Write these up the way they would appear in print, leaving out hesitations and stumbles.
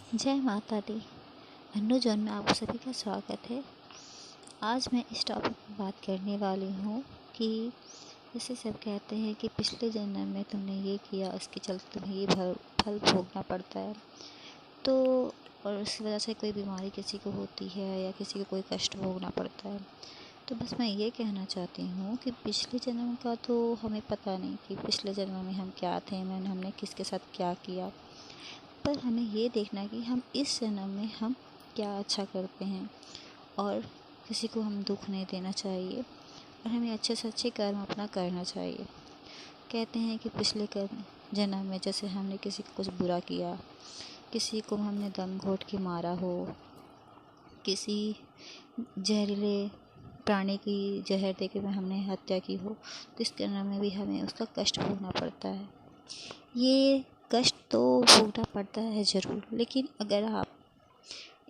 जय माता दी। अन्नू जोन में आप सभी का स्वागत है। आज मैं इस टॉपिक पर बात करने वाली हूँ कि जैसे सब कहते हैं कि पिछले जन्म में तुमने ये किया, इसके चलते तुम्हें ये फल भोगना पड़ता है। तो और उसकी वजह से कोई बीमारी किसी को होती है या किसी को कोई कष्ट भोगना पड़ता है। तो बस मैं ये कहना चाहती हूँ कि पिछले जन्म का तो हमें पता नहीं कि पिछले जन्म में हम क्या थे, हमने किसके साथ क्या किया, पर हमें ये देखना कि हम इस जन्म में हम क्या अच्छा करते हैं और किसी को हम दुख नहीं देना चाहिए और हमें अच्छे से अच्छे कर्म अपना करना चाहिए। कहते हैं कि पिछले जन्म में जैसे हमने किसी को कुछ बुरा किया, किसी को हमने दम घोट के मारा हो, किसी जहरीले प्राणी की जहर देके हमने हत्या की हो, तो इस जन्म में भी हमें उसका कष्ट भोगना पड़ता है। ये कष्ट तो भोगना पड़ता है ज़रूर, लेकिन अगर आप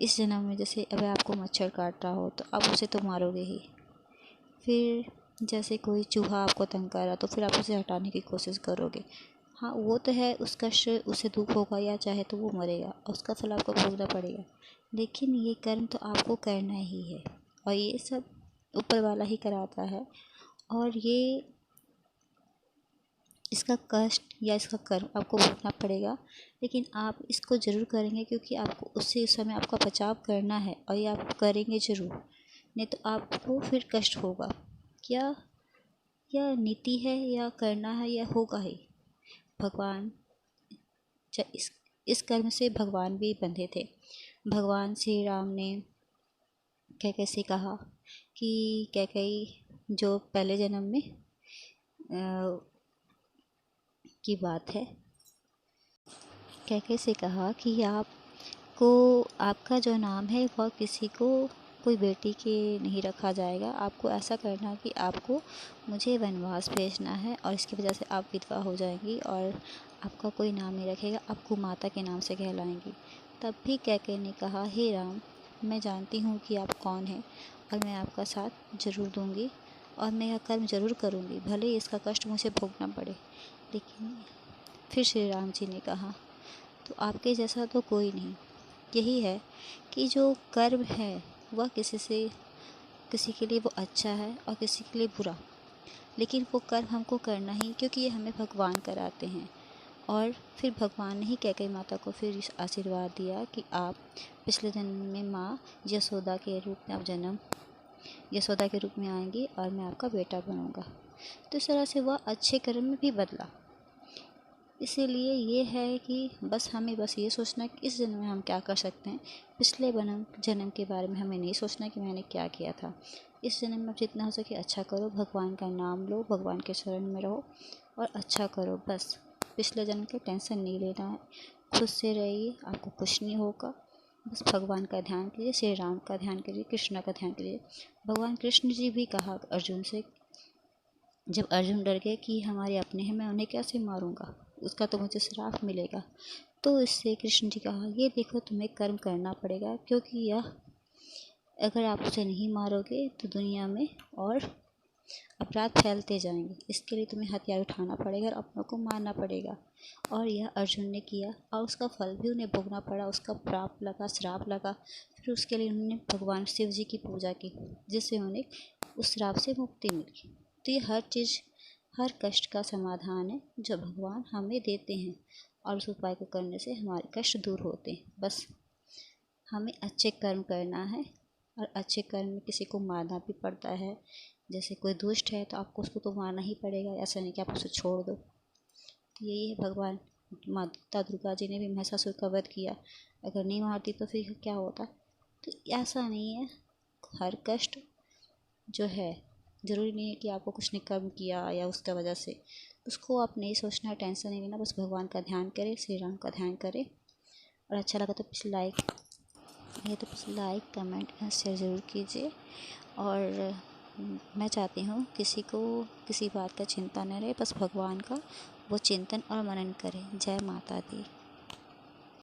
इस जन्म में जैसे अगर आपको मच्छर काट रहा हो तो आप उसे तो मारोगे ही। फिर जैसे कोई चूहा आपको तंग कर रहा तो फिर आप उसे हटाने की कोशिश करोगे। हाँ, वो तो है, उस कष्ट उसे दुख होगा या चाहे तो वो मरेगा, उसका फल आपको भोगना पड़ेगा। लेकिन ये कर्म तो आपको करना ही है और ये सब ऊपर वाला ही कराता है। और ये इसका कष्ट या इसका कर्म आपको भोगना पड़ेगा, लेकिन आप इसको ज़रूर करेंगे क्योंकि आपको उससे उस समय आपका बचाव करना है और ये आप करेंगे ज़रूर, नहीं तो आपको फिर कष्ट होगा। क्या यह नीति है या करना है या होगा ही। भगवान इस कर्म से भगवान भी बंधे थे। भगवान श्री राम ने कैकेयी से कहा कि कैकेयी जो पहले जन्म में की बात है, कैकेयी से कहा कि आपको आपका जो नाम है वह किसी को कोई बेटी के नहीं रखा जाएगा। आपको ऐसा करना कि आपको मुझे वनवास भेजना है और इसकी वजह से आप विधवा हो जाएंगी और आपका कोई नाम नहीं रखेगा, आपको माता के नाम से कहलाएंगी। तब भी कैकेयी ने कहा, हे राम, मैं जानती हूँ कि आप कौन हैं और मैं आपका साथ ज़रूर दूँगी और मैं यह कर्म ज़रूर करूँगी, भले ही इसका कष्ट मुझे भोगना पड़े। लेकिन फिर श्री राम जी ने कहा, तो आपके जैसा तो कोई नहीं। यही है कि जो कर्म है वह किसी के लिए वो अच्छा है और किसी के लिए बुरा, लेकिन वो कर्म हमको करना ही, क्योंकि ये हमें भगवान कराते हैं। और फिर भगवान ने ही कैकेयी माता को फिर आशीर्वाद दिया कि आप पिछले जन्म में माँ यशोदा के रूप में आप यशोदा के रूप में आएंगी और मैं आपका बेटा बनूंगा। तो इस तरह से वह अच्छे कर्म में भी बदला। इसीलिए ये है कि बस हमें ये सोचना है कि इस जन्म में हम क्या कर सकते हैं। पिछले जन्म के बारे में हमें नहीं सोचना कि मैंने क्या किया था। इस जन्म में जितना हो सके अच्छा करो, भगवान का नाम लो, भगवान के शरण में रहो और अच्छा करो। बस पिछले जन्म की टेंशन नहीं लेना है, खुद से रहिए, आपको कुछ नहीं होगा। बस भगवान का ध्यान कीजिए, श्री राम का ध्यान कीजिए, कृष्ण का ध्यान कीजिए। भगवान कृष्ण जी भी कहा अर्जुन से, जब अर्जुन डर गए कि हमारे अपने हैं, मैं उन्हें कैसे मारूंगा, उसका तो मुझे श्राप मिलेगा। तो इससे कृष्ण जी कहा, ये देखो तुम्हें कर्म करना पड़ेगा, क्योंकि यह अगर आप उसे नहीं मारोगे तो दुनिया में और अपराध फैलते जाएंगे। इसके लिए तुम्हें हथियार उठाना पड़ेगा और अपनों को मारना पड़ेगा। और यह अर्जुन ने किया और उसका फल भी उन्हें भोगना पड़ा, उसका प्राप लगा, श्राप लगा। फिर उसके लिए उन्होंने भगवान शिव जी की पूजा की, जिससे उन्हें उस श्राप से मुक्ति मिली। तो ये हर कष्ट का समाधान है जो भगवान हमें देते हैं और उस उपाय को करने से हमारे कष्ट दूर होते हैं। बस हमें अच्छे कर्म करना है और अच्छे कर्म में किसी को मारना भी पड़ता है। जैसे कोई दुष्ट है तो आपको उसको तो मारना ही पड़ेगा, ऐसा नहीं कि आप उसे छोड़ दो। तो यही है, भगवान माता दुर्गा जी ने भी महिषासुर का वध किया, अगर नहीं मारती तो फिर क्या होता। तो ऐसा नहीं है, हर कष्ट जो है ज़रूरी नहीं है कि आपको कुछ नहीं कर्म किया या उसका वजह से, उसको आप नहीं सोचना है, टेंशन नहीं लेना। बस भगवान का ध्यान करें, श्री राम का ध्यान करें। और अच्छा लगा तो please like comment and share ज़रूर कीजिए। और मैं चाहती हूँ किसी को किसी बात का चिंता न रहे, बस भगवान का वो चिंतन और मनन करें। जय माता दी।